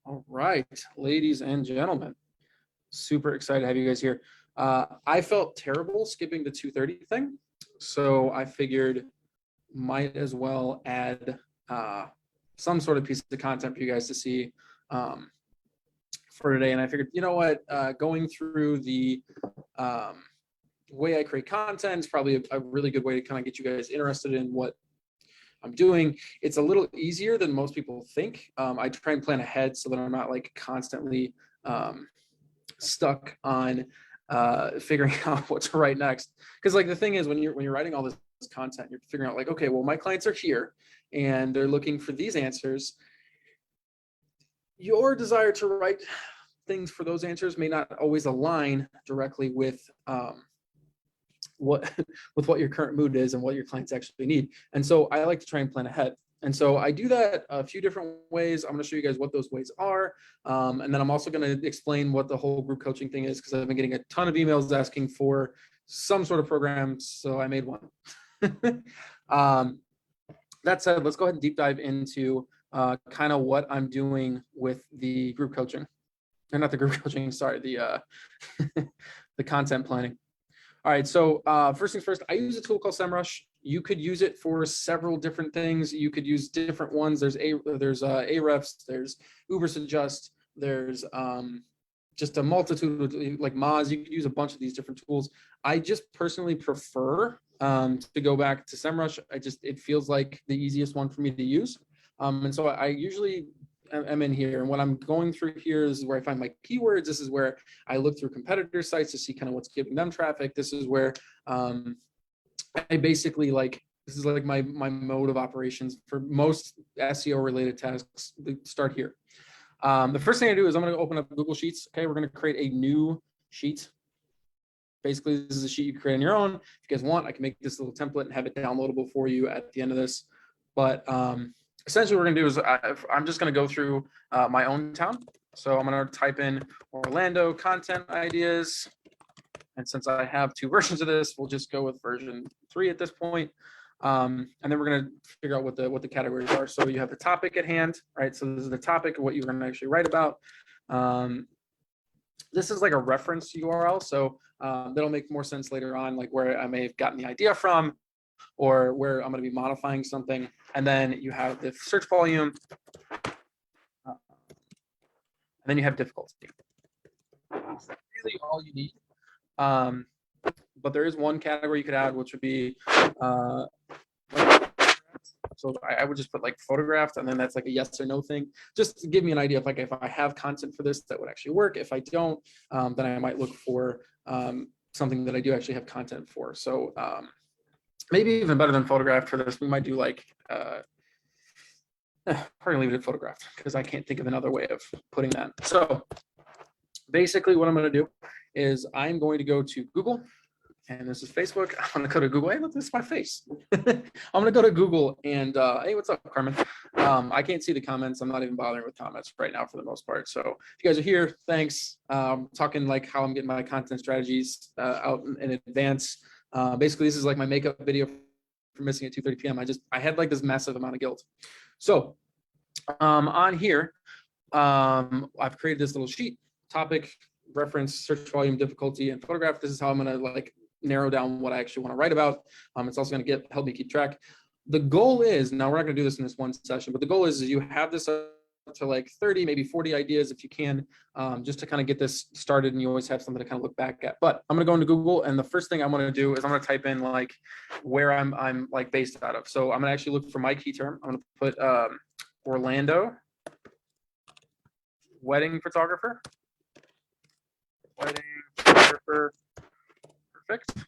All right, ladies and gentlemen, super excited to have you guys here. I felt terrible skipping the 2:30 thing, so I figured might as well add some sort of piece of content for you guys to see for today. And I figured, you know what, going through the way I create content is probably a really good way to kind of get you guys interested in what I'm doing. It's a little easier than most people think. I try and plan ahead so that I'm not like constantly stuck on figuring out what to write next. Because like the thing is, when you're writing all this content, you're figuring out like, okay, well, my clients are here and they're looking for these answers. Your desire to write things for those answers may not always align directly with what your current mood is and what your clients actually need. And so I like to try and plan ahead. And so I do that a few different ways. I'm going to show you guys what those ways are. And then I'm also going to explain what the whole group coaching thing is, because I've been getting a ton of emails asking for some sort of program. So I made one. That said, let's go ahead and deep dive into kind of what I'm doing with the group coaching. Or not the group coaching, sorry, the the content planning. All right, so first things first, I use a tool called SEMrush. You could use it for several different things. You could use different ones. There's Ahrefs, there's Ubersuggest, there's just a multitude of like Moz. You could use a bunch of these different tools. I just personally prefer to go back to SEMrush. It feels like the easiest one for me to use. And so I usually am in here, and what I'm going through here is where I find my keywords. This is where I look through competitor sites to see kind of what's giving them traffic. This is where I basically this is like my mode of operations for most SEO related tasks. They start here. The first thing I do is I'm going to open up Google Sheets. Okay, we're going to create a new sheet. Basically, this is a sheet you create on your own. If you guys want, I can make this little template and have it downloadable for you at the end of this. But essentially what we're going to do is I'm just going to go through my own town. So I'm going to type in Orlando content ideas. And since I have two versions of this, we'll just go with version 3 at this point. And then we're going to figure out what the categories are. So you have the topic at hand, right? So this is the topic of what you're going to actually write about. This is like a reference URL. So that'll make more sense later on, like where I may have gotten the idea from, or where I'm going to be modifying something. And then you have the search volume, and then you have difficulty. That's really all you need. But there is one category you could add, which would be, so I would just put like photographed, and then that's like a yes or no thing, just to give me an idea of like if I have content for this that would actually work. If I don't, then I might look for something that I do actually have content for. So maybe even better than photographed for this, we might do like, we're gonna leave it at photographed because I can't think of another way of putting that. So basically what I'm gonna do is I'm going to go to Google, and this is Facebook. I'm gonna go to Google. Hey, look, this is my face. I'm gonna go to Google and hey, what's up, Carmen? I can't see the comments. I'm not even bothering with comments right now for the most part. So if you guys are here, thanks. Talking like how I'm getting my content strategies out in advance. Basically, this is like my makeup video for missing at 2:30 p.m. I had like this massive amount of guilt. So on here, I've created this little sheet: topic, reference, search volume, difficulty, and photograph. This is how I'm gonna like narrow down what I actually want to write about. It's also gonna help me keep track. The goal is, now we're not gonna do this in this one session, but the goal is you have this up to like 30, maybe 40 ideas if you can, just to kind of get this started, and you always have something to kind of look back at. But I'm gonna go into Google, and the first thing I'm gonna do is I'm gonna type in like where I'm like based out of. So I'm gonna actually look for my key term. I'm gonna put Orlando wedding photographer. Wedding photographer, perfect.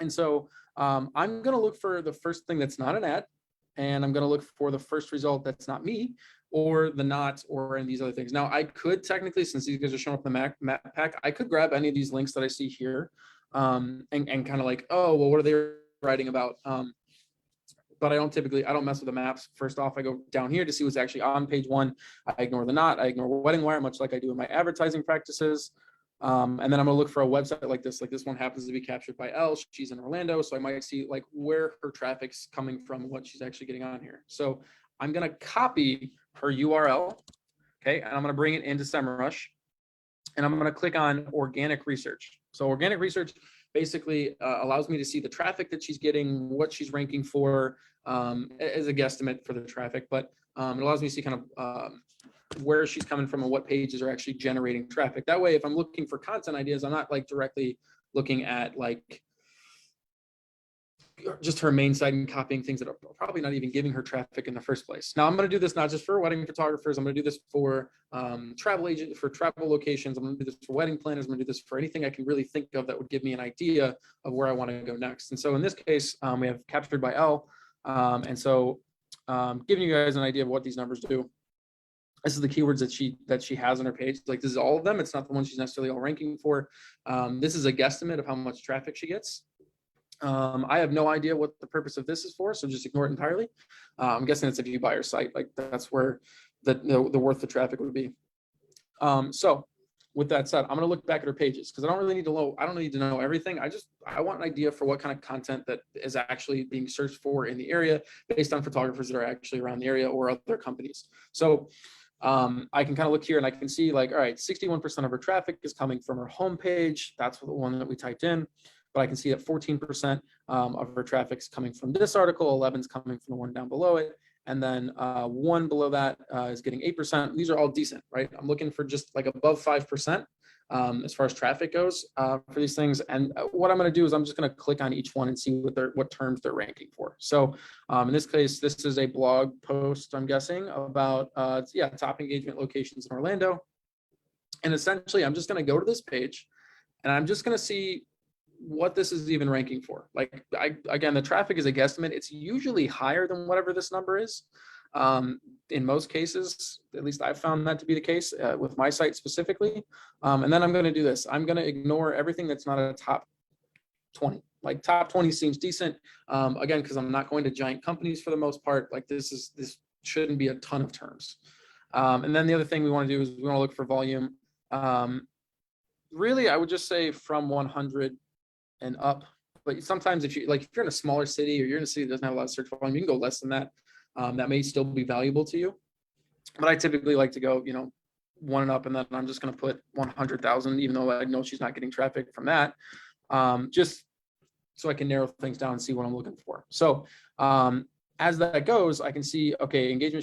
And so I'm gonna look for the first thing that's not an ad, and I'm gonna look for the first result that's not me, or the not, or any of these other things. Now I could technically, since these guys are showing up in the map pack, I could grab any of these links that I see here and kind of like, oh, well, what are they writing about? But I don't mess with the maps. First off, I go down here to see what's actually on page 1. I ignore the not, I ignore wedding wire, much like I do in my advertising practices. And then I'm gonna look for a website like this. Like this one happens to be captured by Elle. She's in Orlando, so I might see like where her traffic's coming from, what she's actually getting on here. So I'm gonna copy her URL, Okay, and I'm going to bring it into SEMrush, and I'm going to click on organic research. So organic research basically allows me to see the traffic that she's getting, what she's ranking for, as a guesstimate for the traffic, but it allows me to see kind of where she's coming from and what pages are actually generating traffic. That way, if I'm looking for content ideas, I'm not like directly looking at like just her main site and copying things that are probably not even giving her traffic in the first place. Now, I'm going to do this not just for wedding photographers. I'm going to do this for travel agents, for travel locations. I'm going to do this for wedding planners. I'm going to do this for anything I can really think of that would give me an idea of where I want to go next. And so in this case, we have captured by L. And so giving you guys an idea of what these numbers do. This is the keywords that she has on her page. Like, this is all of them. It's not the one she's necessarily all ranking for. This is a guesstimate of how much traffic she gets. I have no idea what the purpose of this is for, so just ignore it entirely. I'm guessing it's if you buy her site, like that's where the worth of traffic would be. So with that said, I'm going to look back at her pages because I don't need to know everything. I want an idea for what kind of content that is actually being searched for in the area based on photographers that are actually around the area or other companies. So I can kind of look here and I can see like, all right, 61% of her traffic is coming from her homepage. That's the one that we typed in. But I can see that 14% of her traffic is coming from this article, 11 is coming from the one down below it, and then one below that is getting 8%. These are all decent, right? I'm looking for just like above 5% as far as traffic goes for these things. And what I'm going to do is I'm just going to click on each one and see what terms they're ranking for. So in this case, this is a blog post, I'm guessing, about top engagement locations in Orlando. And essentially, I'm just going to go to this page and I'm just going to see what this is even ranking for. Like, again, the traffic is a guesstimate. It's usually higher than whatever this number is. In most cases, at least I've found that to be the case with my site specifically. And then I'm going to do this. I'm going to ignore everything that's not a top 20. Like, top 20 seems decent. Again, because I'm not going to giant companies for the most part. Like, this shouldn't be a ton of terms. And then the other thing we want to do is we want to look for volume. Really, I would just say from 100 and up. But sometimes if you're in a smaller city or you're in a city that doesn't have a lot of search volume, you can go less than that. That may still be valuable to you. But I typically like to go, 1 and up, and then I'm just going to put 100,000, even though I know she's not getting traffic from that, just so I can narrow things down and see what I'm looking for. So as that goes, I can see, okay, engagement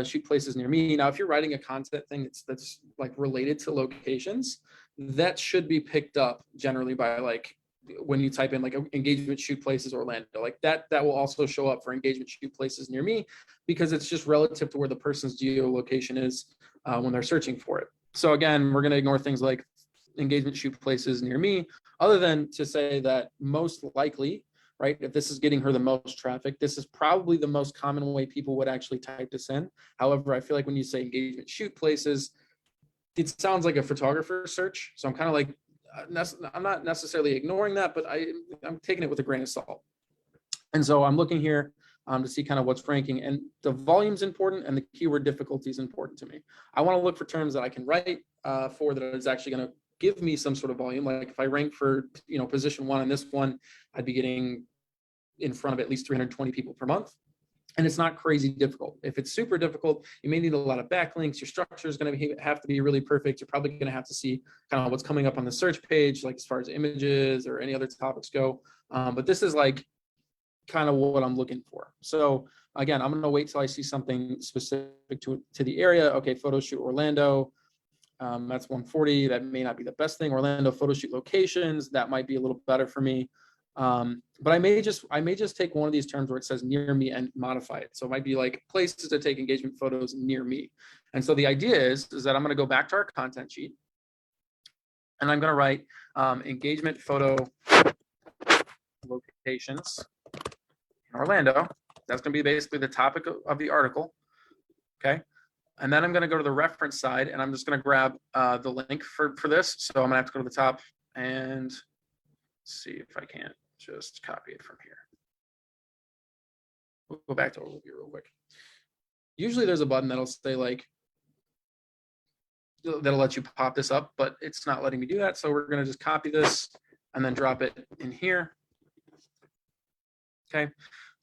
shoot places near me. Now, if you're writing a content thing that's like related to locations, that should be picked up generally by like, when you type in like engagement shoot places Orlando, like that will also show up for engagement shoot places near me, because it's just relative to where the person's geolocation is when they're searching for it. So again, we're going to ignore things like engagement shoot places near me, other than to say that most likely, right, if this is getting her the most traffic, this is probably the most common way people would actually type this in. However, I feel like when you say engagement shoot places, it sounds like a photographer search. So I'm kind of like, I'm not necessarily ignoring that, but I'm taking it with a grain of salt. And so I'm looking here to see kind of what's ranking, and the volume's important and the keyword difficulty is important to me. I want to look for terms that I can write for that is actually going to give me some sort of volume. Like if I rank for, position 1 in this one, I'd be getting in front of at least 320 people per month. And it's not crazy difficult. If it's super difficult, you may need a lot of backlinks. Your structure is going to have to be really perfect. You're probably going to have to see kind of what's coming up on the search page, like as far as images or any other topics go. But this is like kind of what I'm looking for. So again, I'm going to wait till I see something specific to the area. Okay, photo shoot Orlando. That's 140. That may not be the best thing. Orlando photo shoot locations. That might be a little better for me. But I may just take one of these terms where it says near me and modify it. So it might be like places to take engagement photos near me. And so the idea is that I'm going to go back to our content sheet and I'm going to write engagement photo locations in Orlando. That's going to be basically the topic of the article. Okay. And then I'm going to go to the reference side and I'm just going to grab the link for this. So I'm going to have to go to the top and see if I can't just copy it from here. We'll go back to overview real quick. Usually there's a button that'll say like, that'll let you pop this up, but it's not letting me do that. So we're going to just copy this and then drop it in here. Okay.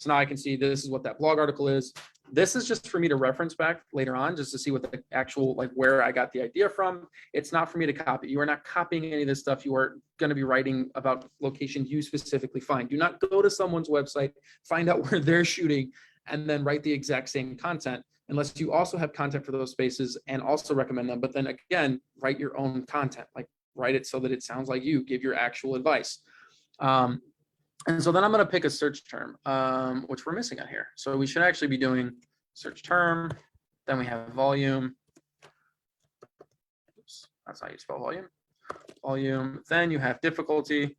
So now I can see this is what that blog article is. This is just for me to reference back later on, just to see what the actual, like where I got the idea from. It's not for me to copy. You are not copying any of this stuff. You are going to be writing about location you specifically find. Do not go to someone's website, find out where they're shooting, and then write the exact same content, unless you also have content for those spaces and also recommend them. But then again, write your own content, like write it so that it sounds like you, give your actual advice. And so then I'm going to pick a search term, which we're missing on here. So we should actually be doing search term. Then we have volume. Oops, that's how you spell volume. Volume. Then you have difficulty.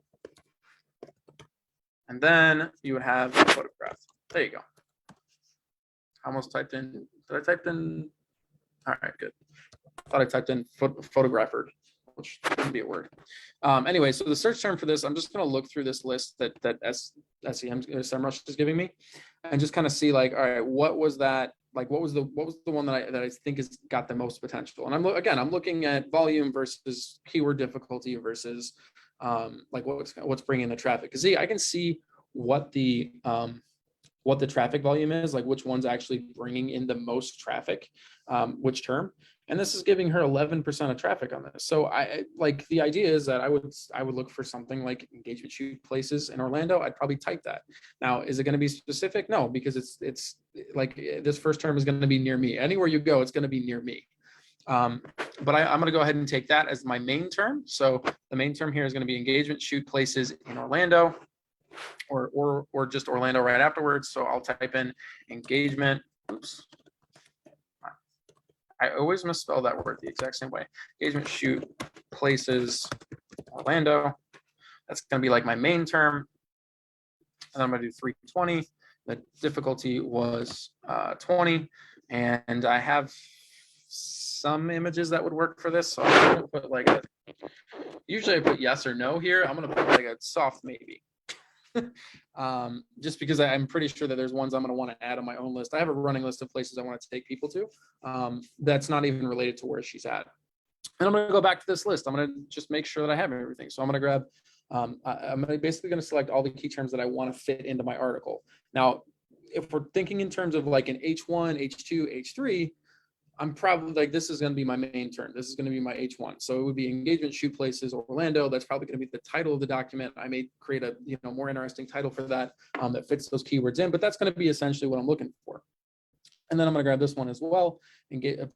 And then you would have photograph. There you go. I almost typed in. Did I type in? All right, good. I thought I typed in photographer, which wouldn't be a word. Anyway, so the search term for this, I'm just going to look through this list that SEMrush is giving me, and just kind of see like, all right, what was that? Like, what was the one that I think has got the most potential? And I'm looking at volume versus keyword difficulty versus like what's bringing the traffic. Because see, I can see what the traffic volume is, like which one's actually bringing in the most traffic, which term. And this is giving her 11% of traffic on this. So I like the idea is that I would look for something like engagement shoot places in Orlando. I'd probably type that. Now, is it going to be specific? No, because it's like this first term is going to be near me. Anywhere you go, it's going to be near me. But I'm going to go ahead and take that as my main term. So the main term here is going to be engagement shoot places in Orlando, or just Orlando right afterwards. So I'll type in engagement. Oops. I always misspell that word the exact same way. Engagement shoot places Orlando. That's going to be like my main term. And I'm going to do 320. The difficulty was 20. And I have some images that would work for this. So I'm going to put like usually I put yes or no here. I'm going to put like a soft maybe. Just because I'm pretty sure that there's ones I'm going to want to add on my own list. I have a running list of places I want to take people to. That's not even related to where she's at. And I'm going to go back to this list. I'm going to just make sure that I have everything. So I'm going to grab, I'm basically going to select all the key terms that I want to fit into my article. Now, if we're thinking in terms of like an H1, H2, H3, I'm probably like, this is going to be my main term. This is going to be my H1. So it would be engagement shoot places Orlando. That's probably going to be the title of the document. I may create a more interesting title for that that fits those keywords in, but that's going to be essentially what I'm looking for. And then I'm going to grab this one as well.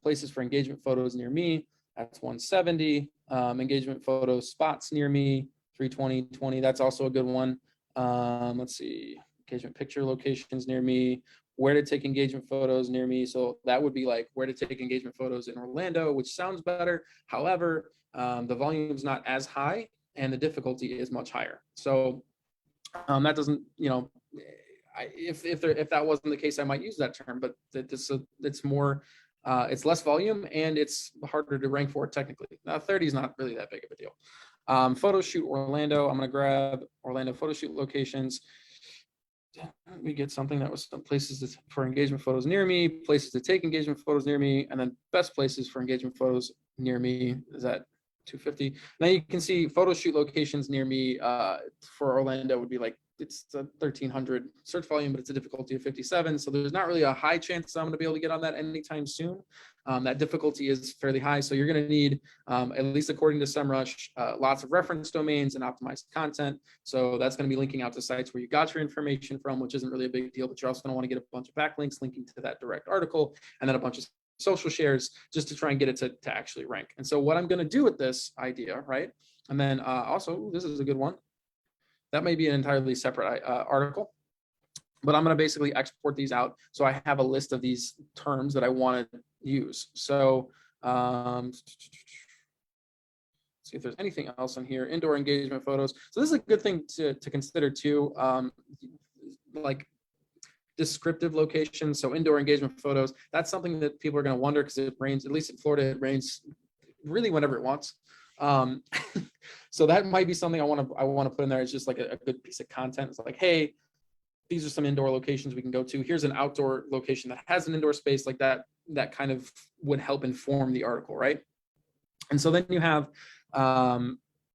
Places for engagement photos near me. That's 170. Engagement photos spots near me. 320. That's also a good one. Let's see. Engagement picture locations near me. Where to take engagement photos near me. So that would be like where to take engagement photos in Orlando, which sounds better. However, the volume is not as high and the difficulty is much higher. So that doesn't, if that wasn't the case, I might use that term, but it's more, it's less volume and it's harder to rank for technically. Now 30 is not really that big of a deal. Photo shoot Orlando. I'm going to grab Orlando photo shoot locations. We get something that was some places for engagement photos near me, places to take engagement photos near me, and then best places for engagement photos near me is at 250. Now you can see photo shoot locations near me for Orlando would be like, it's a 1300 search volume, but it's a difficulty of 57. So there's not really a high chance I'm going to be able to get on that anytime soon. That difficulty is fairly high. So you're going to need, at least according to SEMrush, lots of reference domains and optimized content. So that's going to be linking out to sites where you got your information from, which isn't really a big deal, but you're also going to want to get a bunch of backlinks linking to that direct article, and then a bunch of social shares just to try and get it to actually rank. And so what I'm going to do with this idea, right? And then also, this is a good one. That may be an entirely separate article, but I'm going to basically export these out. So I have a list of these terms that I want to use. So let's see if there's anything else on here. Indoor engagement photos. So this is a good thing to consider too, like descriptive locations. So indoor engagement photos, that's something that people are going to wonder because it rains, at least in Florida, it rains really whenever it wants. So that might be something I want to put in there. It's just like a good piece of content. It's like, hey, these are some indoor locations we can go to. Here's an outdoor location that has an indoor space like that. That kind of would help inform the article, right? And so then you have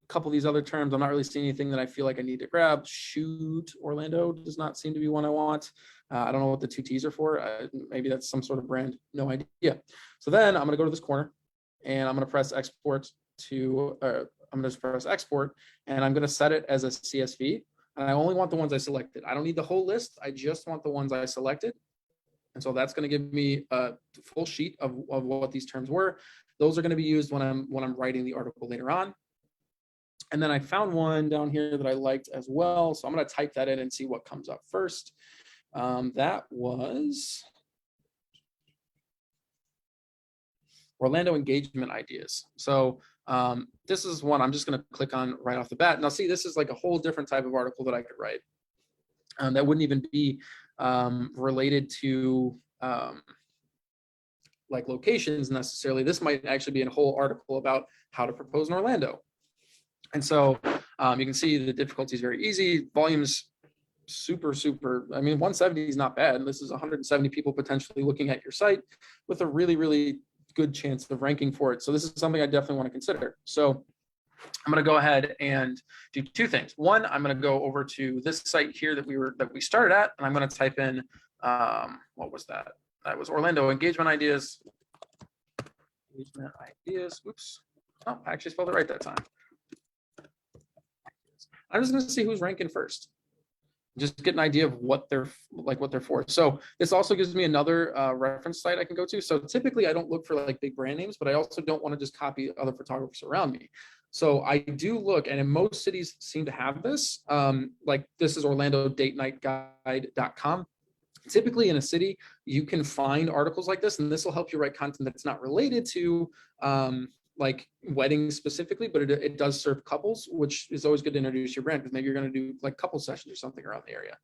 couple of these other terms. I'm not really seeing anything that I feel like I need to grab. Shoot, Orlando does not seem to be one I want. I don't know what the two T's are for. Maybe that's some sort of brand. No idea. So then I'm going to go to this corner and I'm going to press export to, I'm going to press export and I'm going to set it as a CSV. And I only want the ones I selected. I don't need the whole list. I just want the ones I selected. And so that's going to give me a full sheet of what these terms were. Those are going to be used when I'm writing the article later on. And then I found one down here that I liked as well. So I'm going to type that in and see what comes up first. That was Orlando engagement ideas. So this is one I'm just going to click on right off the bat. Now see, this is like a whole different type of article that I could write. That wouldn't even be related to like locations necessarily. This might actually be a whole article about how to propose in Orlando. And so you can see the difficulty is very easy. Volume's super. I mean, 170 is not bad. And this is 170 people potentially looking at your site with a really, really good chance of ranking for it. So this is something I definitely want to consider. So I'm going to go ahead and do two things. One, I'm going to go over to this site here that we started at, and I'm going to type in what was that? That was Orlando engagement ideas. Engagement ideas. Oops. Oh, I actually spelled it right that time. I'm just going to see who's ranking first. Just get an idea of what they're for. So this also gives me another reference site I can go to. So typically I don't look for like big brand names, but I also don't want to just copy other photographers around me. So I do look, and in most cities seem to have this. Like this is OrlandoDateNightGuide.com. Typically in a city, you can find articles like this, and this will help you write content that's not related to like weddings specifically, but it does serve couples, which is always good to introduce your brand because maybe you're going to do like couple sessions or something around the area.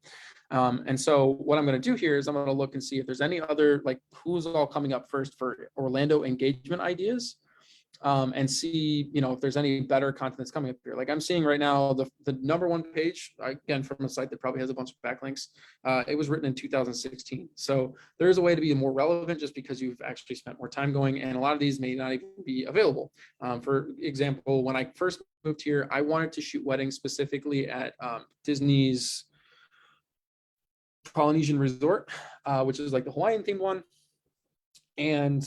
And so what I'm going to do here is I'm going to look and see if there's any other, like who's all coming up first for Orlando engagement ideas. And see, if there's any better content that's coming up here. Like I'm seeing right now, the number one page, again, from a site that probably has a bunch of backlinks, it was written in 2016. So there is a way to be more relevant just because you've actually spent more time going, and a lot of these may not even be available. For example, when I first moved here, I wanted to shoot weddings specifically at Disney's Polynesian Resort, which is like the Hawaiian themed one. And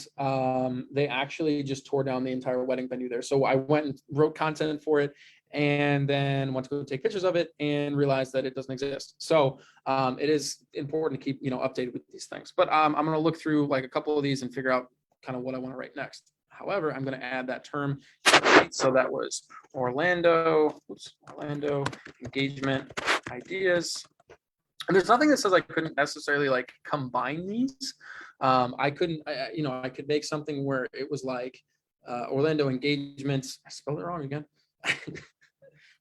they actually just tore down the entire wedding venue there. So I went and wrote content for it and then went to go take pictures of it and realized that it doesn't exist. So it is important to keep, updated with these things. But I'm going to look through like a couple of these and figure out kind of what I want to write next. However, I'm going to add that term. So that was Orlando engagement ideas. And there's nothing that says I couldn't necessarily like combine these. I couldn't, I could make something where it was like Orlando engagement. I spelled it wrong again.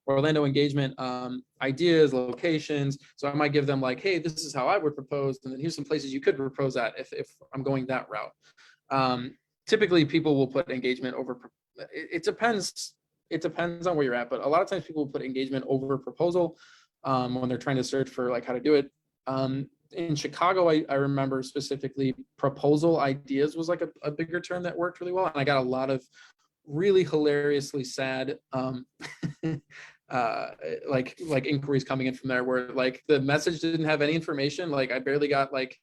Orlando engagement ideas, locations. So I might give them like, hey, this is how I would propose, and then here's some places you could propose at if I'm going that route. Typically, people will put engagement over. It depends. It depends on where you're at, but a lot of times people will put engagement over proposal when they're trying to search for like how to do it. In Chicago, I remember specifically proposal ideas was like a bigger term that worked really well. And I got a lot of really hilariously sad like inquiries coming in from there where like the message didn't have any information. Like I barely got like,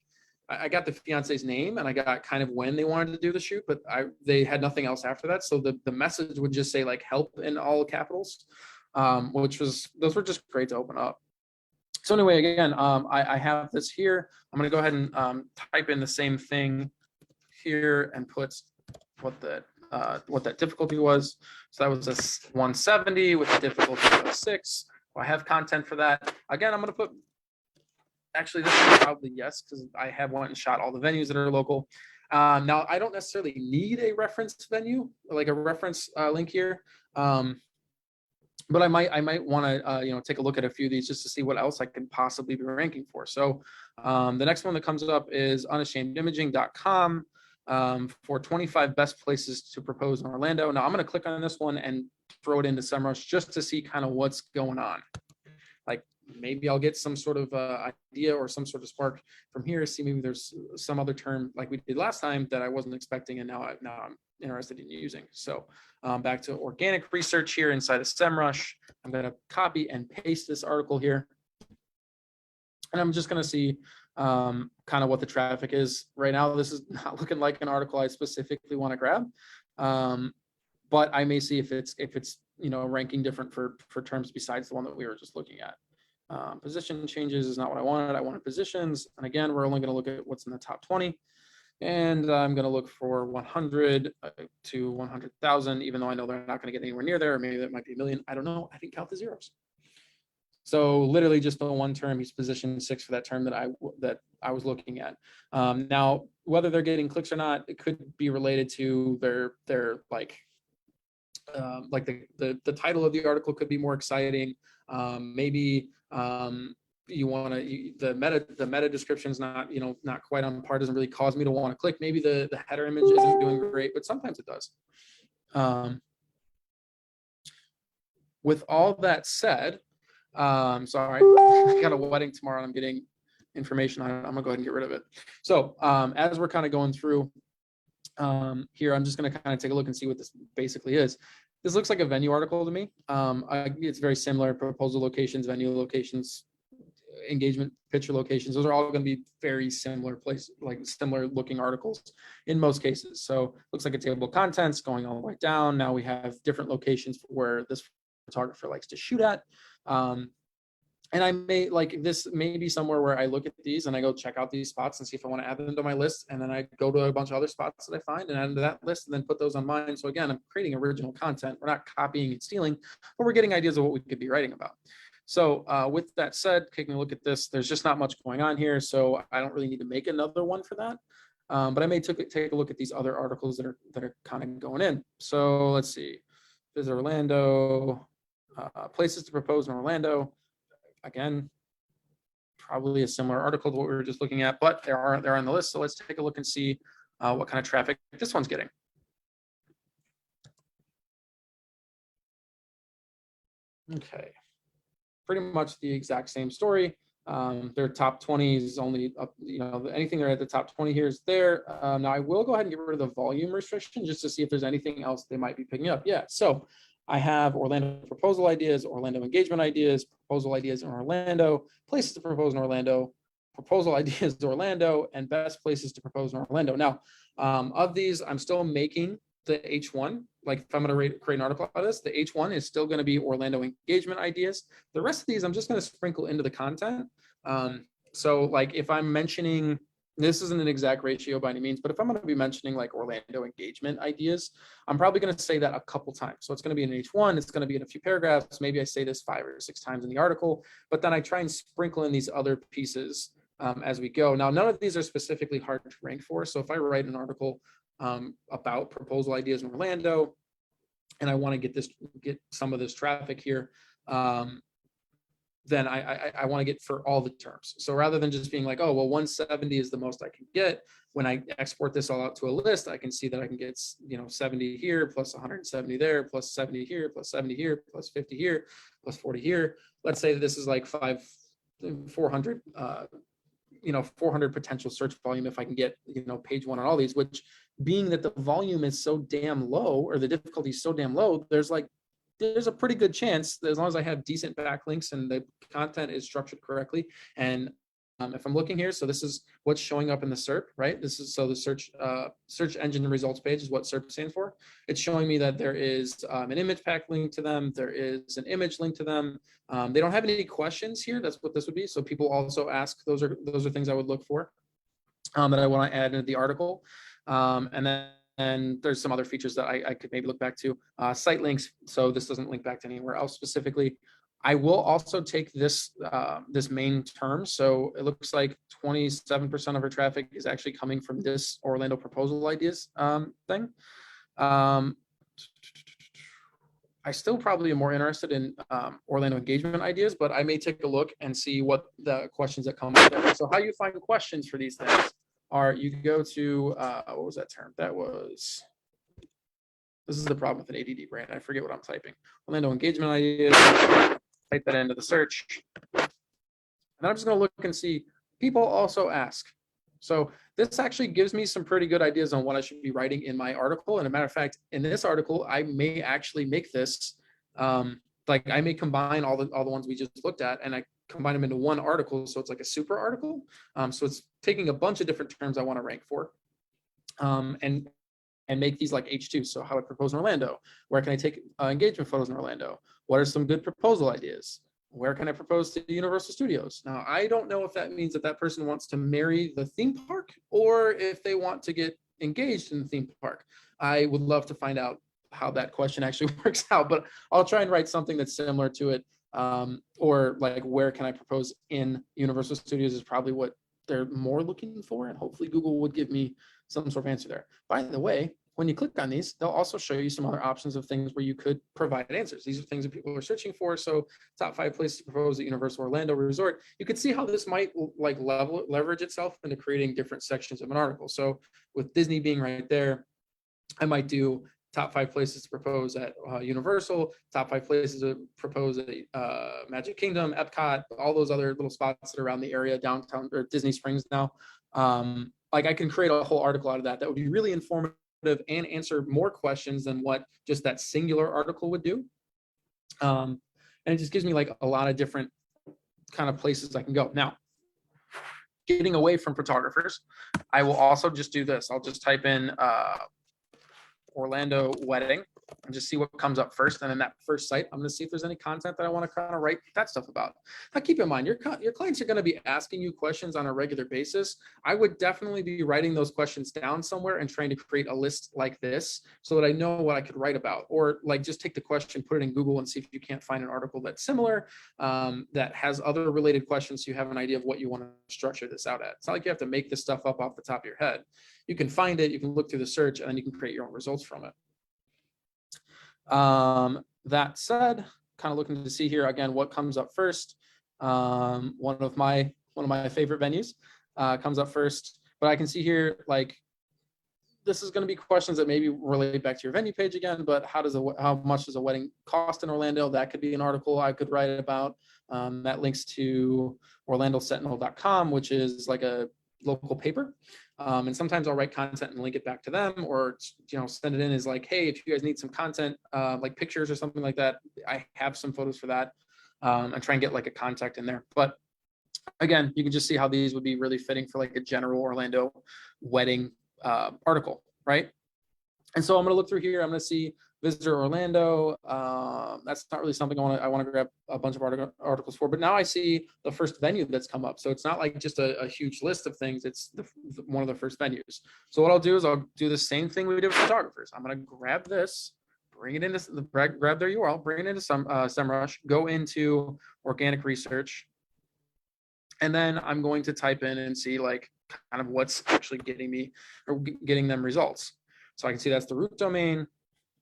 I got the fiance's name and I got kind of when they wanted to do the shoot, but they had nothing else after that. So the message would just say like help in all capitals, those were just great to open up. So anyway, again, I have this here. I'm going to go ahead and type in the same thing here and put what that difficulty was. So that was a 170 with a difficulty of 6. I have content for that. Again, I'm going to put, actually, this is probably yes, because I have went and shot all the venues that are local. Now, I don't necessarily need a reference venue, like a reference link here. But I might want to take a look at a few of these just to see what else I could possibly be ranking for. So the next one that comes up is unashamedimaging.com for 25 best places to propose in Orlando. Now I'm going to click on this one and throw it into SEMrush just to see kind of what's going on. Like maybe I'll get some sort of idea or some sort of spark from here. See, maybe there's some other term like we did last time that I wasn't expecting, and now I'm interested in using. So back to organic research here inside of SEMrush. I'm going to copy and paste this article here. And I'm just going to see kind of what the traffic is right now. This is not looking like an article I specifically want to grab, but I may see if it's ranking different for terms besides the one that we were just looking at. Position changes is not what I wanted. I wanted positions, and again, we're only going to look at what's in the top 20. And I'm going to look for 100 to 100,000, even though I know they're not going to get anywhere near there, or maybe that might be a million. I don't know. I didn't count the zeros. So literally just the one term, he's position 6 for that term that I was looking at. Now, whether they're getting clicks or not, it could be related to their like the title of the article could be more exciting. Maybe you want to the meta description is not quite on par, doesn't really cause me to want to click. Maybe the header image isn't doing great, but sometimes it does. With all that said, sorry, I got a wedding tomorrow and I'm getting information on it. I'm gonna go ahead and get rid of it. So as we're kind of going through here, I'm just gonna kind of take a look and see what this basically is. This looks like a venue article to me. It's very similar: proposal locations, venue locations, engagement picture locations. Those are all going to be very similar similar looking articles in most cases. So looks like a table of contents going all the way down. Now we have different locations where this photographer likes to shoot at. And I may this may be somewhere where I look at these and I go check out these spots and see if I want to add them to my list. And then I go to a bunch of other spots that I find and add them to that list and then put those on mine. So again, I'm creating original content. We're not copying and stealing, but we're getting ideas of what we could be writing about. So with that said, taking a look at this, there's just not much going on here. So I don't really need to make another one for that. But I may take a look at these other articles that are kind of going in. So let's see, visit Orlando, places to propose in Orlando. Again, probably a similar article to what we were just looking at, but they're on the list. So let's take a look and see what kind of traffic this one's getting. Okay, pretty much the exact same story. Their top 20 is only up, anything they're at the top 20 here is there. Now I will go ahead and get rid of the volume restriction just to see if there's anything else they might be picking up. Yeah, so I have Orlando proposal ideas, Orlando engagement ideas, proposal ideas in Orlando, places to propose in Orlando, proposal ideas in Orlando, and best places to propose in Orlando. Now, of these, I'm still making the H1. Like if I'm going to create an article out of this, the H1 is still going to be Orlando engagement ideas. The rest of these, I'm just going to sprinkle into the content. So like if I'm mentioning, this isn't an exact ratio by any means, but if I'm going to be mentioning like Orlando engagement ideas, I'm probably going to say that a couple times. So it's going to be in H1, it's going to be in a few paragraphs. Maybe I say this 5 or 6 times in the article, but then I try and sprinkle in these other pieces as we go. Now, none of these are specifically hard to rank for. So if I write an article about proposal ideas in Orlando, and I want to get some of this traffic here, then I want to get for all the terms. So rather than just being like, oh, well, 170 is the most I can get, when I export this all out to a list, I can see that I can get 70 here, plus 170 there, plus 70 here, plus 70 here, plus 50 here, plus 40 here. Let's say that this is like 400 400 potential search volume if I can get page 1 on all these, which being that the volume is so damn low, or the difficulty is so damn low, there's a pretty good chance that as long as I have decent backlinks and the content is structured correctly. And if I'm looking here, so this is what's showing up in the SERP, right? This is, so the search engine results page is what SERP stands for. It's showing me that there is an image pack link to them. There is an image link to them. They don't have any questions here. That's what this would be. So people also ask, those are things I would look for that I want to add into the article. And there's some other features that I could maybe look back to. Site links, so this doesn't link back to anywhere else specifically. I will also take this this main term. So it looks like 27% of our traffic is actually coming from this Orlando proposal ideas thing. I still probably am more interested in Orlando engagement ideas, but I may take a look and see what the questions that come up there. So how you find questions for these things are you go to, what was that term? This is the problem with an ADD brand. I forget what I'm typing. Orlando engagement ideas, type that into the search. And then I'm just going to look and see, people also ask, So this actually gives me some pretty good ideas on what I should be writing in my article. And a matter of fact, in this article, I may actually make this, like I may combine all the ones we just looked at, and I combine them into one article. So it's like a super article. So it's taking a bunch of different terms I want to rank for, and make these like H2. So how I propose in Orlando, where can I take engagement photos in Orlando? What are some good proposal ideas? Where can I propose to Universal Studios? Now, I don't know if that means that that person wants to marry the theme park or if they want to get engaged in the theme park. I would love to find out how that question actually works out, but I'll try and write something that's similar to it. Or like, where can I propose in Universal Studios is probably what they're more looking for. And hopefully Google would give me some sort of answer there. By the way, when you click on these, they'll also show you some other options of things where you could provide answers. These are things that people are searching for. So top 5 places to propose at Universal Orlando Resort. You can see how this might like leverage itself into creating different sections of an article. So with Disney being right there, I might do top 5 places to propose at Universal, top 5 places to propose at Magic Kingdom, Epcot, all those other little spots that are around the area, downtown or Disney Springs now. Like I can create a whole article out of that. That would be really informative and answer more questions than what just that singular article would do. And it just gives me like a lot of different kind of places I can go. Now, getting away from photographers, I will also just do this. I'll just type in Orlando wedding and just see what comes up first. And then that first site, I'm going to see if there's any content that I want to kind of write that stuff about. Now, keep in mind, your clients are going to be asking you questions on a regular basis. I would definitely be writing those questions down somewhere and trying to create a list like this so that I know what I could write about, or like just take the question, put it in Google and see if you can't find an article that's similar, that has other related questions. So you have an idea of what you want to structure this out at. It's not like you have to make this stuff up off the top of your head. You can find it, you can look through the search, and then you can create your own results from it. That said, kind of looking to see here again what comes up first. One of my favorite venues comes up first, but I can see here like this is going to be questions that maybe relate back to your venue page again. But how much does a wedding cost in Orlando? That could be an article I could write about. That links to OrlandoSentinel.com, which is like a local paper. And sometimes I'll write content and link it back to them, or send it in as like, hey, if you guys need some content, like pictures or something like that, I have some photos for that, and try and get like a contact in there. But again, you can just see how these would be really fitting for like a general Orlando wedding article, right? And so I'm going to look through here. I'm going to see Visitor Orlando. That's not really something I want to grab a bunch of articles for. But now I see the first venue that's come up. So it's not like just a huge list of things. It's one of the first venues. So what I'll do is I'll do the same thing we did with photographers. I'm going to grab this, bring it into grab their URL, bring it into SEMrush, go into organic research, and then I'm going to type in and see like kind of what's actually getting them results. So I can see that's the root domain.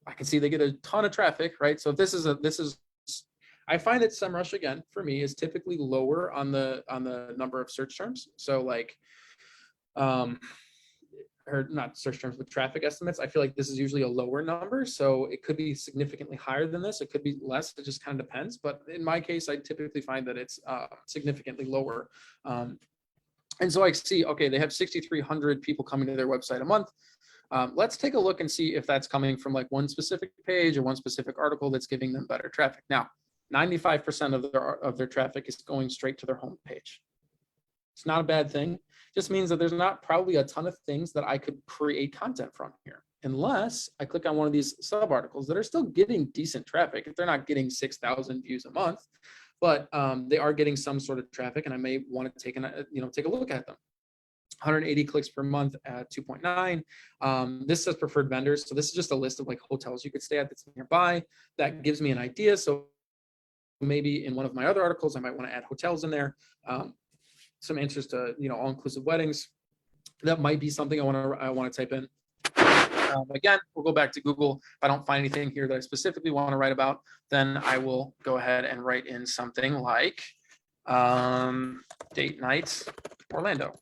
I can see they get a ton of traffic, right? So this is I find that SEMrush again for me is typically lower on the number of search terms. So like, or not search terms, but traffic estimates. I feel like this is usually a lower number. So it could be significantly higher than this. It could be less. It just kind of depends. But in my case, I typically find that it's significantly lower. And so I see, okay, they have 6,300 people coming to their website a month. Let's take a look and see if that's coming from like one specific page or one specific article that's giving them better traffic. Now, 95% of their traffic is going straight to their homepage. It's not a bad thing. It just means that there's not probably a ton of things that I could create content from here, unless I click on one of these sub articles that are still getting decent traffic. If they're not getting 6,000 views a month, but they are getting some sort of traffic, and I may want to take a look at them. 180 clicks per month at 2.9. This says preferred vendors. So this is just a list of like hotels you could stay at that's nearby. That gives me an idea. So maybe in one of my other articles, I might want to add hotels in there. Some answers to, all-inclusive weddings. That might be something I want to type in. Again, we'll go back to Google. If I don't find anything here that I specifically want to write about, then I will go ahead and write in something like date night Orlando.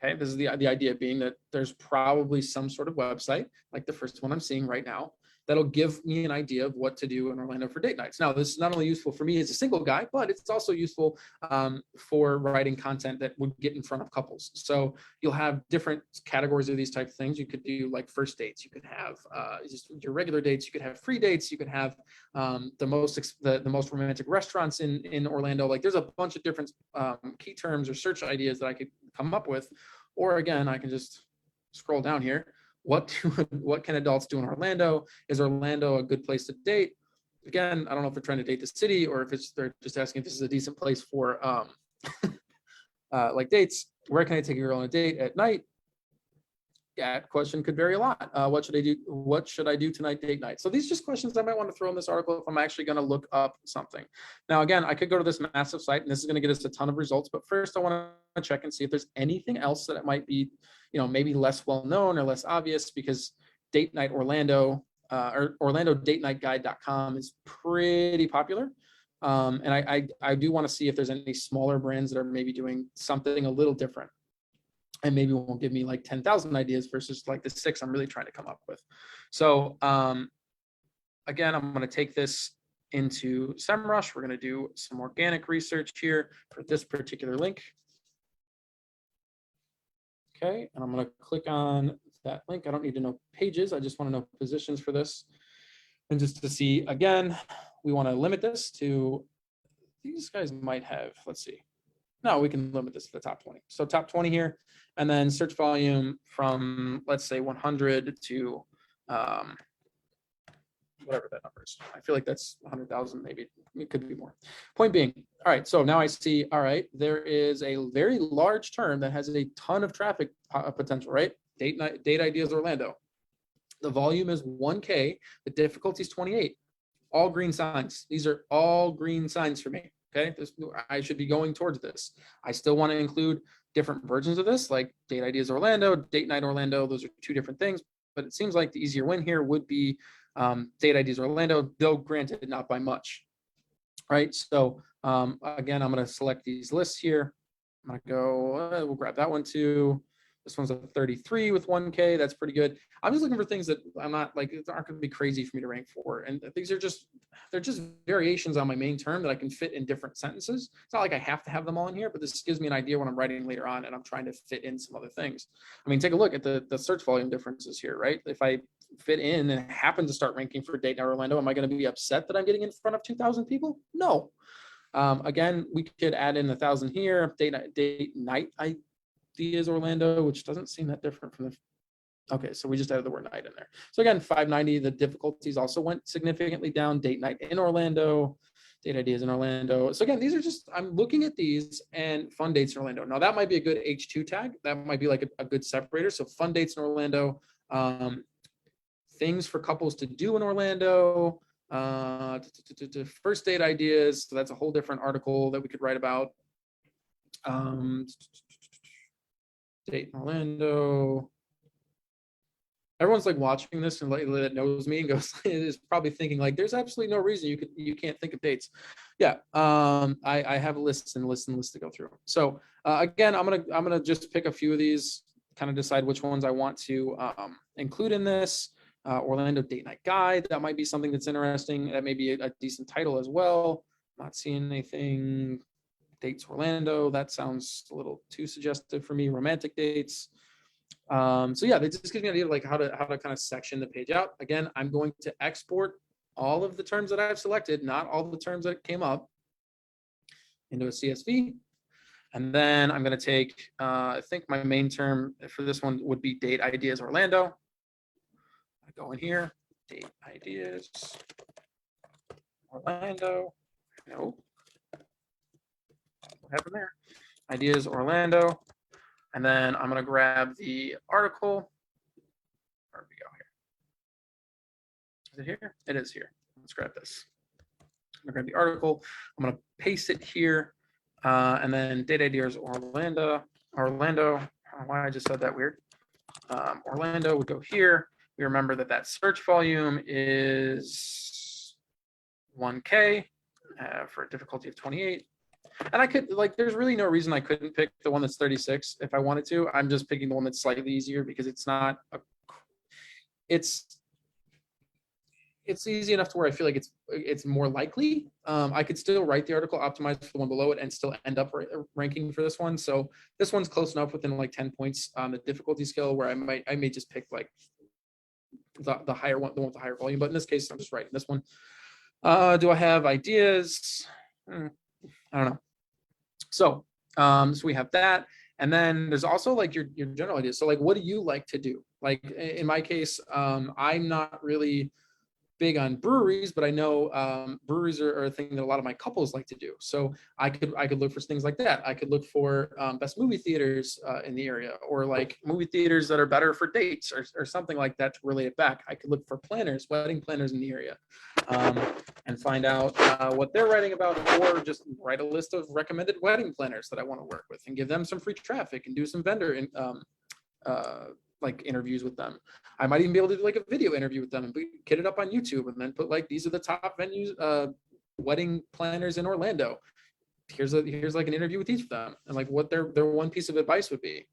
Okay, this is the idea being that there's probably some sort of website, like the first one I'm seeing right now, that'll give me an idea of what to do in Orlando for date nights. Now, this is not only useful for me as a single guy, but it's also useful for writing content that would get in front of couples. So you'll have different categories of these type of things. You could do like first dates. You could have just your regular dates. You could have free dates. You could have the most romantic restaurants in Orlando. Like there's a bunch of different key terms or search ideas that I could come up with. Or again, I can just scroll down here. What can adults do in Orlando? Is Orlando a good place to date? Again, I don't know if they're trying to date the city or if they're just asking if this is a decent place for like dates. Where can I take a girl on a date at night? Yeah, question could vary a lot. What should I do? What should I do tonight, date night? So these are just questions I might want to throw in this article if I'm actually going to look up something. Now, again, I could go to this massive site and this is going to get us a ton of results. But first, I want to check and see if there's anything else that it might be, maybe less well known or less obvious, because date night Orlando or OrlandoDateNightGuide.com is pretty popular. And I do want to see if there's any smaller brands that are maybe doing something a little different. And maybe won't give me like 10,000 ideas versus like the 6 I'm really trying to come up with. So again, I'm going to take this into SEMrush. We're going to do some organic research here for this particular link. Okay, and I'm going to click on that link. I don't need to know pages. I just want to know positions for this. And just to see, again, we want to limit this to, these guys might have, let's see. No, we can limit this to the top 20. So top 20 here, and then search volume from, let's say 100 to whatever that number is. I feel like that's 100,000, maybe it could be more. Point being, all right, so now I see, all right, there is a very large term that has a ton of traffic potential, right? Date ideas Orlando. The volume is 1K, the difficulty is 28. All green signs. These are all green signs for me. Okay, I should be going towards this. I still want to include different versions of this, like Date Ideas Orlando, Date Night Orlando. Those are 2 different things, but it seems like the easier win here would be Date Ideas Orlando, though granted not by much. Right, so again, I'm going to select these lists here. I'm going to go, we'll grab that one too. This one's a 33 with 1K. That's pretty good. I'm just looking for things that I'm not like, aren't going to be crazy for me to rank for. And these are just, they're just variations on my main term that I can fit in different sentences. It's not like I have to have them all in here, but this gives me an idea when I'm writing later on and I'm trying to fit in some other things. I mean, take a look at the search volume differences here, right? If I fit in and happen to start ranking for Date Night Orlando, am I going to be upset that I'm getting in front of 2,000 people? No. Again, we could add in 1,000 here. Date night Ideas Orlando, which doesn't seem that different from the, okay, so we just added the word night in there. So again, 590, the difficulties also went significantly down. Date night in Orlando, Date Ideas in Orlando. So again, these are just, I'm looking at these and fun dates in Orlando. Now that might be a good H2 tag. That might be like a good separator. So fun dates in Orlando, things for couples to do in Orlando, first date ideas. So that's a whole different article that we could write about. Date in Orlando. Everyone's like watching this and like that knows me and goes is probably thinking like there's absolutely no reason you can't think of dates. Yeah, I have lists and lists and lists to go through. So again, I'm gonna just pick a few of these, kind of decide which ones I want to include in this. Orlando Date Night Guide, that might be something that's interesting. That may be a decent title as well. Not seeing anything. Dates Orlando, that sounds a little too suggestive for me. Romantic dates. So yeah, they just give me an idea of like how to kind of section the page out. Again, I'm going to export all of the terms that I've selected, not all the terms that came up, into a CSV. And then I'm going to take, I think my main term for this one would be Date Ideas Orlando. I go in here, Date Ideas Orlando. Nope. What happened there? Ideas Orlando. And then I'm going to grab the article. Where we go here? Is it here? It is here. Let's grab this. I'm going to grab the article. I'm going to paste it here. And then Date Ideas Orlando. I don't know why I just said that weird. Orlando would go here. We remember that search volume is 1K for a difficulty of 28. And I could, like, there's really no reason I couldn't pick the one that's 36 if I wanted to. I'm just picking the one that's slightly easier because it's not, it's easy enough to where I feel like it's more likely. I could still write the article, optimize for the one below it, and still end up ranking for this one. So this one's close enough within like 10 points on the difficulty scale where I may just pick like the higher one, the one with the higher volume. But in this case, I'm just writing this one. Do I have ideas? I don't know. So so we have that. And then there's also like your general ideas. So like, what do you like to do? Like in my case, I'm not really big on breweries, but I know breweries are a thing that a lot of my couples like to do. So I could look for things like that. I could look for best movie theaters in the area, or like movie theaters that are better for dates, or something like that to relate it back. I could look for planners, wedding planners in the area, and find out what they're writing about, or just write a list of recommended wedding planners that I want to work with and give them some free traffic and do some vendor like interviews with them. I might even be able to do like a video interview with them and get it up on YouTube, and then put like, these are the top venues, wedding planners in Orlando. Here's like an interview with each of them, and like what their one piece of advice would be.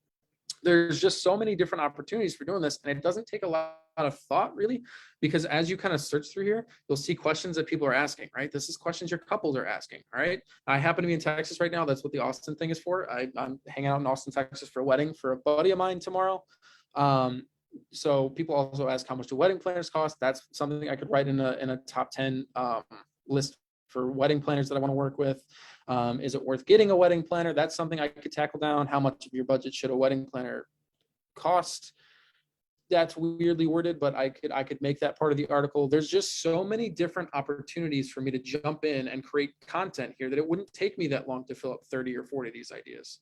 There's just so many different opportunities for doing this, and it doesn't take a lot of thought really, because as you kind of search through here, you'll see questions that people are asking, right? This is questions your couples are asking. All right, I happen to be in Texas right now. That's what the Austin thing is for. I'm hanging out in Austin, Texas for a wedding for a buddy of mine tomorrow. So people also ask, how much do wedding planners cost? That's something I could write in a top 10 list for wedding planners that I want to work with. Is it worth getting a wedding planner? That's something I could tackle down. How much of your budget should a wedding planner cost? That's weirdly worded, but I could make that part of the article. There's just so many different opportunities for me to jump in and create content here that it wouldn't take me that long to fill up 30 or 40 of these ideas.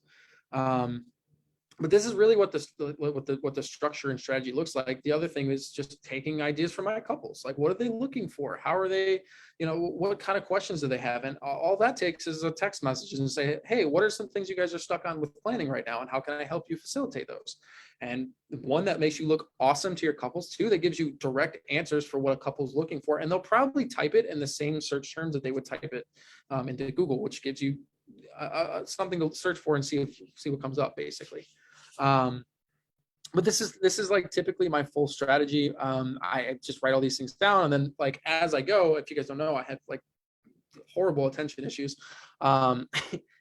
But this is really what the structure and strategy looks like. The other thing is just taking ideas from my couples. Like, what are they looking for? How are they, what kind of questions do they have? And all that takes is a text message and say, hey, what are some things you guys are stuck on with planning right now? And how can I help you facilitate those? And one, that makes you look awesome to your couples. Two, that gives you direct answers for what a couple's looking for. And they'll probably type it in the same search terms that they would type it into Google, which gives you something to search for and see what comes up, basically. But this is like typically my full strategy. I just write all these things down, and then like as I go, if you guys don't know, I have like horrible attention issues.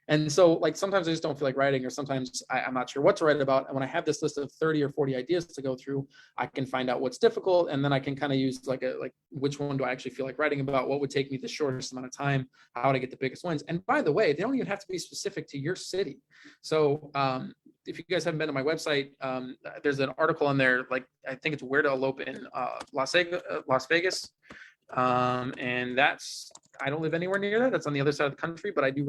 And so like sometimes I just don't feel like writing, or sometimes I'm not sure what to write about. And when I have this list of 30 or 40 ideas to go through, I can find out what's difficult, and then I can kind of use like which one do I actually feel like writing about? What would take me the shortest amount of time? How would I get the biggest wins? And by the way, they don't even have to be specific to your city. So if you guys haven't been to my website, there's an article on there, like I think it's where to elope in Las Vegas. And that's, I don't live anywhere near that. That's on the other side of the country, but I do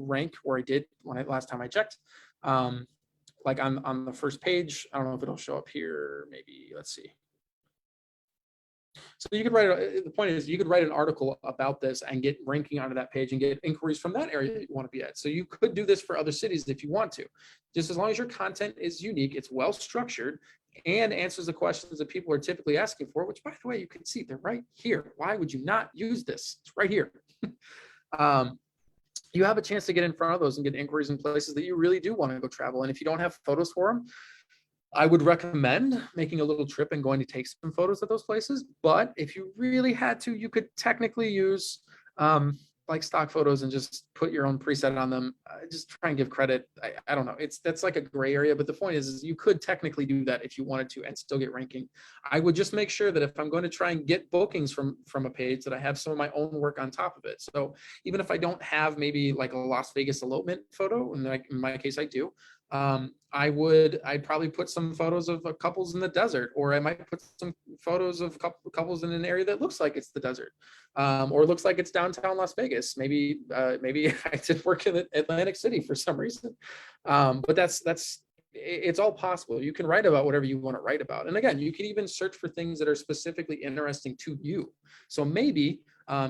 rank, or I did last time I checked, like on the first page. I don't know if it'll show up here. Maybe, let's see. So you could write, the point is you could write an article about this and get ranking onto that page and get inquiries from that area that you want to be at. So you could do this for other cities if you want to, just as long as your content is unique, it's well structured, and answers the questions that people are typically asking for, which by the way, you can see they're right here. Why would you not use this? It's right here. You have a chance to get in front of those and get inquiries in places that you really do want to go travel. And if you don't have photos for them, I would recommend making a little trip and going to take some photos at those places. But if you really had to, you could technically use like stock photos and just put your own preset on them. Just try and give credit. I don't know. That's like a gray area, but the point is you could technically do that if you wanted to and still get ranking. I would just make sure that if I'm going to try and get bookings from a page, that I have some of my own work on top of it. So even if I don't have maybe like a Las Vegas elopement photo, and like in my case I do, I'd probably put some photos of couples in the desert, or I might put some photos of couples in an area that looks like it's the desert, or looks like it's downtown Las Vegas. Maybe I did work in Atlantic City for some reason, but it's all possible. You can write about whatever you want to write about, and again, you can even search for things that are specifically interesting to you. So maybe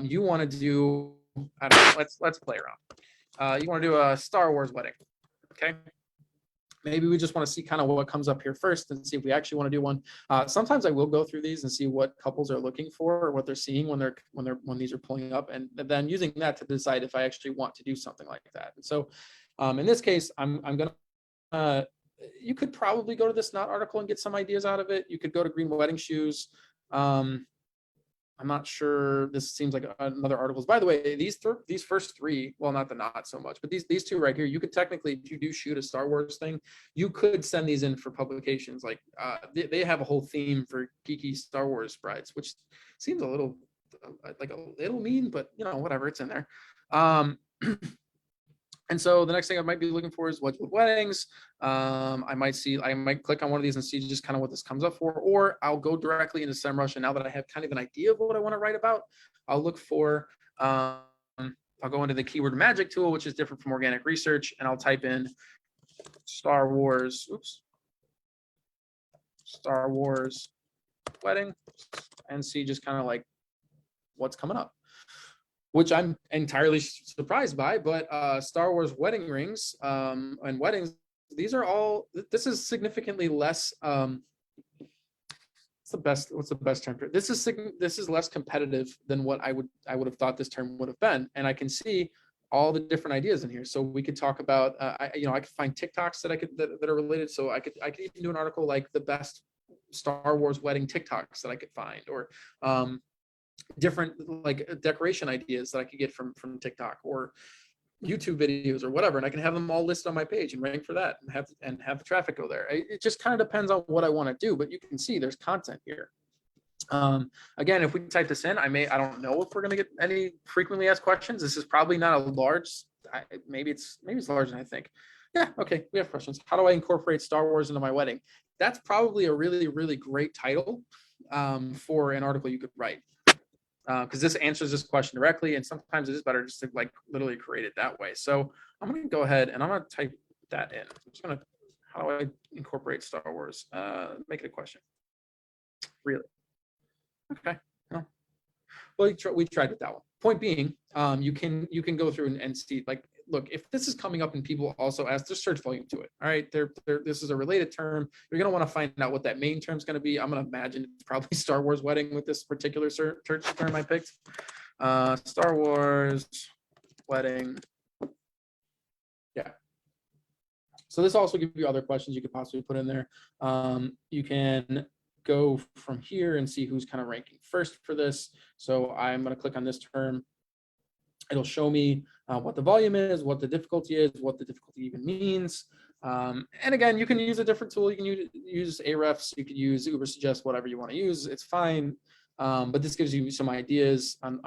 you want to do, I don't know, let's play around. You want to do a Star Wars wedding, okay? Maybe we just want to see kind of what comes up here first and see if we actually want to do one. Sometimes I will go through these and see what couples are looking for, or what they're seeing when these are pulling up, and then using that to decide if I actually want to do something like that. And so in this case, I'm gonna, you could probably go to this Knot article and get some ideas out of it. You could go to Green Wedding Shoes. I'm not sure. This seems like another articles. By the way, these first three, well, not so much, but these two right here, you could technically, if you do shoot a Star Wars thing, you could send these in for publications. Like they have a whole theme for geeky Star Wars sprites, which seems a little like a little mean, but you know, whatever, it's in there. And so the next thing I might be looking for is Wedgwood weddings. I might click on one of these and see just kind of what this comes up for, or I'll go directly into SEMrush. And now that I have kind of an idea of what I want to write about, I'll look for, I'll go into the keyword magic tool, which is different from organic research. And I'll type in Star Wars wedding and see just kind of like what's coming up, which I'm entirely surprised by, but Star Wars wedding rings and weddings, this is significantly less, what's the best term for it? This is less competitive than what I would have thought this term would have been. And I can see all the different ideas in here. So we could talk about, I could find TikToks that are related. So I could even do an article like the best Star Wars wedding TikToks that I could find, or different like decoration ideas that I could get from TikTok or YouTube videos or whatever, and I can have them all listed on my page and rank for that and have the traffic go there. It just kind of depends on what I want to do, but you can see there's content here. Again, if we type this in, I don't know if we're going to get any frequently asked questions. This is probably not a large, maybe it's larger than I think. Yeah, okay, we have questions. How do I incorporate Star Wars into my wedding? That's probably a really, really great title for an article you could write. Because this answers this question directly, and sometimes it is better just to like literally create it that way. So I'm going to go ahead and I'm going to type that in. I'm just going to, how do I incorporate Star Wars? Make it a question. Really? Okay. No. Well, we tried with that one. Point being, you can go through and see, like, look, if this is coming up and people also ask, there's search volume to it. All right, this is a related term. You're going to want to find out what that main term is going to be. I'm going to imagine it's probably Star Wars wedding with this particular search term I picked. Star Wars wedding. Yeah. So this also gives you other questions you could possibly put in there. You can go from here and see who's kind of ranking first for this. So I'm going to click on this term. It'll show me what the volume is, what the difficulty is, what the difficulty even means. And again, you can use a different tool. You can use Ahrefs, you could use Ubersuggest, whatever you want to use. It's fine. But this gives you some ideas on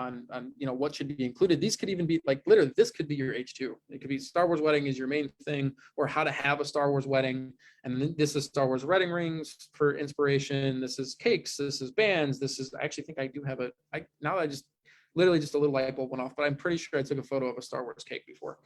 what should be included. These could even be like, literally, this could be your H2. It could be Star Wars wedding is your main thing, or how to have a Star Wars wedding. And then this is Star Wars wedding rings for inspiration. This is cakes. This is bands. This is, I actually think I do have now that I just, literally just a little light bulb went off, but I'm pretty sure I took a photo of a Star Wars cake before.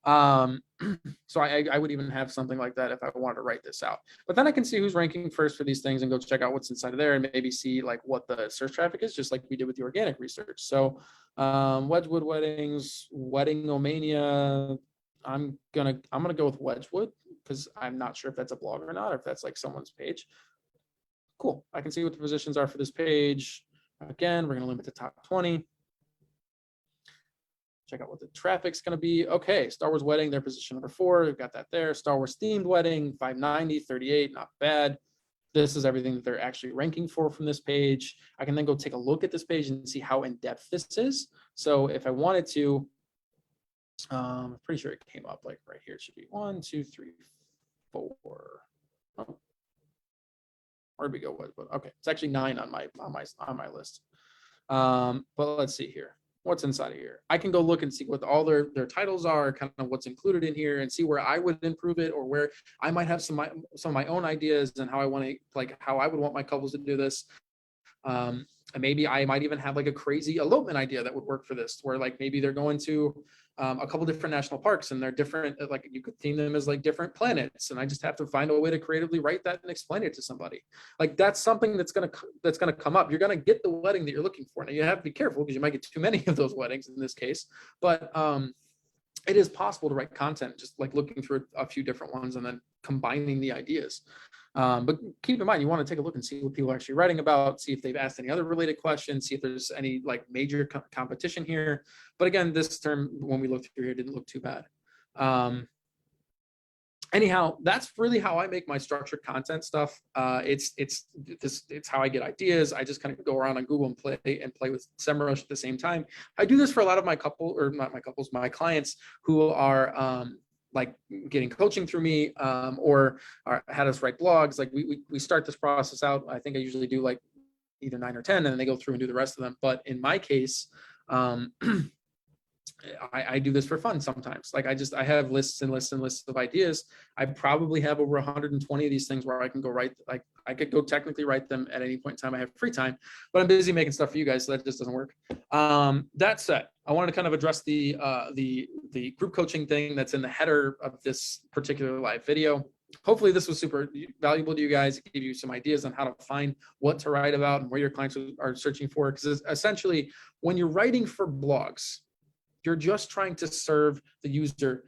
So I would even have something like that if I wanted to write this out. But then I can see who's ranking first for these things and go check out what's inside of there and maybe see like what the search traffic is, just like we did with the organic research. So Wedgwood weddings, Weddingomania. I'm gonna go with Wedgwood because I'm not sure if that's a blog or not, or if that's like someone's page. Cool. I can see what the positions are for this page. Again, we're gonna limit to top 20. Check out what the traffic's going to be. Okay, Star Wars wedding, their position number 4. We've got that there. Star Wars themed wedding, 590, 38, not bad. This is everything that they're actually ranking for from this page. I can then go take a look at this page and see how in-depth this is. So if I wanted to, I'm pretty sure it came up like right here. It should be 1, 2, 3, 4. Oh. Where'd we go? Okay, it's actually 9 on my list. But let's see here. What's inside of here? I can go look and see what all their titles are, kind of what's included in here, and see where I would improve it, or where I might have some of my own ideas and how I want to, like, how I would want my couples to do this. And maybe I might even have like a crazy elopement idea that would work for this, where like maybe they're going to a couple different national parks and they're different, like you could theme them as like different planets, and I just have to find a way to creatively write that and explain it to somebody. Like that's something that's gonna come up. You're gonna get the wedding that you're looking for. Now you have to be careful because you might get too many of those weddings in this case, but it is possible to write content just like looking through a few different ones and then combining the ideas. But keep in mind, you want to take a look and see what people are actually writing about, see if they've asked any other related questions, see if there's any like major competition here. But again, this term, when we looked through here, didn't look too bad. anyhow, that's really how I make my structured content stuff. It's how I get ideas. I just kind of go around on Google and play with SEMrush at the same time. I do this for a lot of my my clients who are like getting coaching through me, or had us write blogs. Like we start this process out. I think I usually do like either 9 or 10, and then they go through and do the rest of them. But in my case, I do this for fun sometimes. Like I have lists and lists and lists of ideas. I probably have over 120 of these things where I can go write, like I could go technically write them at any point in time. I have free time, but I'm busy making stuff for you guys, so that just doesn't work. That said, I wanted to kind of address the group coaching thing that's in the header of this particular live video. Hopefully this was super valuable to you guys. It gave you some ideas on how to find what to write about and where your clients are searching for. Because essentially, when you're writing for blogs, you're just trying to serve the user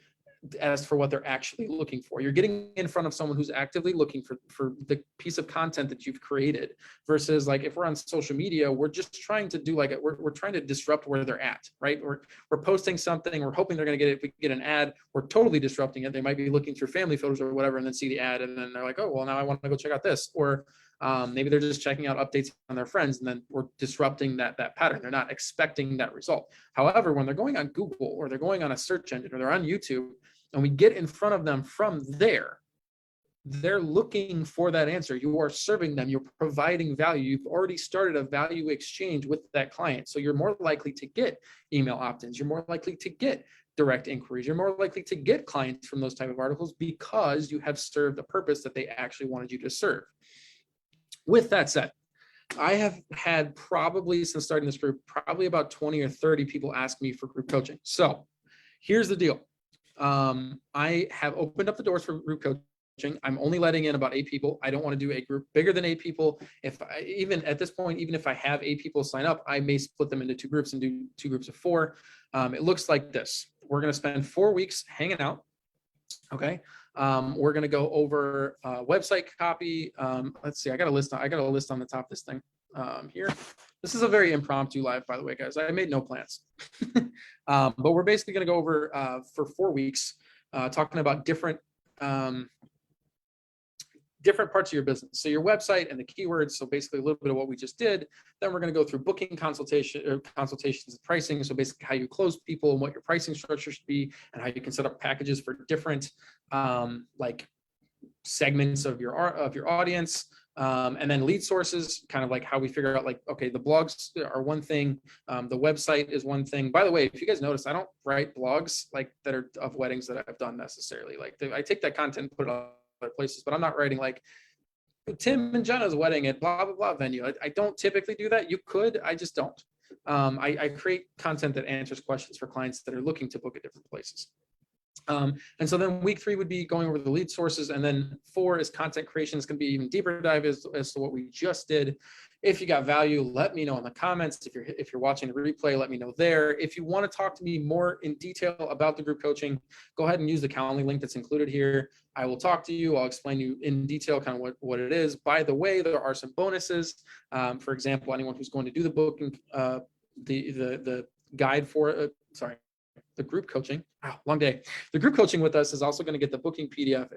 as for what they're actually looking for. You're getting in front of someone who's actively looking for the piece of content that you've created, versus like if we're on social media, we're just trying to do like we're trying to disrupt where they're at, right? We're posting something, we're hoping they're going to get it. If we get an ad, we're totally disrupting it. They might be looking through family photos or whatever, and then see the ad, and then they're like, oh, well, now I want to go check out this. Or maybe they're just checking out updates on their friends, and then we're disrupting that pattern. They're not expecting that result. However, when they're going on Google, or they're going on a search engine, or they're on YouTube, and we get in front of them from there, they're looking for that answer. You are serving them. You're providing value. You've already started a value exchange with that client. So you're more likely to get email opt-ins. You're more likely to get direct inquiries. You're more likely to get clients from those type of articles because you have served a purpose that they actually wanted you to serve. With that said, I have had probably, since starting this group, probably about 20 or 30 people ask me for group coaching. So here's the deal. I have opened up the doors for group coaching. I'm only letting in about 8 people. I don't want to do a group bigger than 8 people. Even at this point, even if I have 8 people sign up, I may split them into 2 groups and do 2 groups of 4. It looks like this. We're going to spend 4 weeks hanging out. Okay. We're going to go over website copy. Let's see. I got a list on the top of this thing here. This is a very impromptu live, by the way, guys. I made no plans. But we're basically going to go over for 4 weeks, talking about different parts of your business. So your website and the keywords. So basically a little bit of what we just did. Then we're going to go through booking consultations and pricing. So basically how you close people and what your pricing structure should be, and how you can set up packages for different like segments of your audience. And then lead sources, kind of like how we figure out, like, okay, the blogs are one thing, the website is one thing. By the way, if you guys notice, I don't write blogs like that are of weddings that I've done necessarily. Like I take that content and put it on other places, but I'm not writing like Tim and Jenna's wedding at blah blah blah venue. I don't typically do that. You could, I just don't. I create content that answers questions for clients that are looking to book at different places. And so then week 3 would be going over the lead sources, and then 4 is content creation. It's going to be even deeper dive as to what we just did. If you got value, let me know in the comments. If you're watching the replay, let me know there. If you want to talk to me more in detail about the group coaching, go ahead and use the Calendly link that's included here. I will talk to you. I'll explain to you in detail kind of what it is. By the way, there are some bonuses. For example, anyone who's going to do the booking, the guide for the group coaching. Wow, long day. The group coaching with us is also going to get the booking PDF.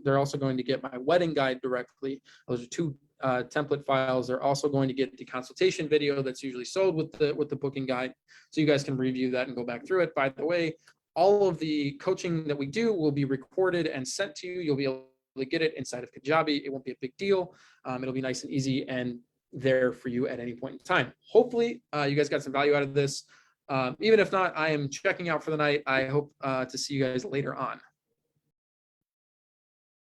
They're also going to get my wedding guide directly. Those are 2 template files. They're also going to get the consultation video that's usually sold with the booking guide, so you guys can review that and go back through it. By the way, all of the coaching that we do will be recorded and sent to you. You'll be able to get it inside of Kajabi. It won't be a big deal. It'll be nice and easy and there for you at any point in time. Hopefully, you guys got some value out of this. Even if not, I am checking out for the night. I hope to see you guys later on.